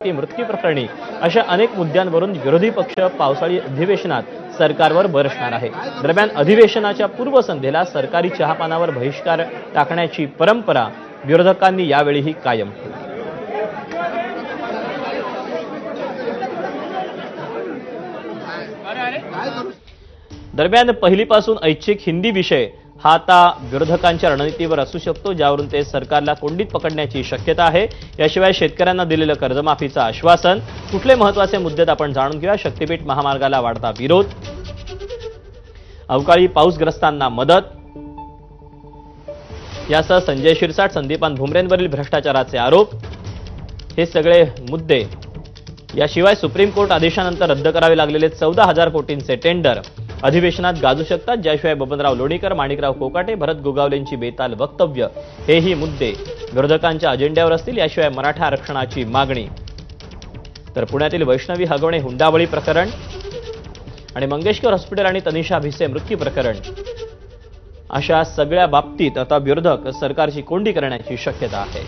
मृत्यू प्रकरणी अशा अनेक मुद्द्यांवरून विरोधी पक्ष पावसाळी अधिवेशनात सरकारवर बरसणार आहे। दरम्यान अधिवेशनाच्या पूर्वसंध्येला सरकारी चहापानावर बहिष्कार टाकण्याची परंपरा विरोधकांनी यावेळीही कायम ठेवली। दरम्यान पहिलीपासून ऐच्छिक हिंदी विषय हा आता विरोधकांच्या रणनीतीवर असू शकतो, ज्यावरून ते सरकारला कोंडीत पकडण्याची शक्यता आहे। याशिवाय शेतकऱ्यांना दिलेलं कर्जमाफीचं आश्वासन, कुठले महत्त्वाचे मुद्दे आपण जाणून घेऊया। शक्तीपीठ महामार्गाला वाढता विरोध, अवकाळी पाऊसग्रस्तांना मदत, यासह संजय शिरसाट, संदीपान भुमरेंवरील भ्रष्टाचाराचे आरोप, हे सगळे मुद्दे। याशिवाय सुप्रीम कोर्ट आदेशानंतर रद्द करावे लागलेले 14,000 कोटींचे टेंडर अधिवेशनात गाजू शकतात, ज्याशिवाय बबनराव लोणीकर, माणिकराव कोकाटे, भरत गोगावलेंची बेताल वक्तव्य, हेही मुद्दे विरोधकांच्या अजेंड्यावर असतील। याशिवाय मराठा आरक्षणाची मागणी, तर पुण्यातील वैष्णवी हगवणे हुंडाबळी प्रकरण आणि मंगेशकर हॉस्पिटल आणि तनिषा भिसे मृत्यू प्रकरण, अशा सगळ्या बाबतीत आता विरोधक सरकारची कोंडी करण्याची शक्यता आहे।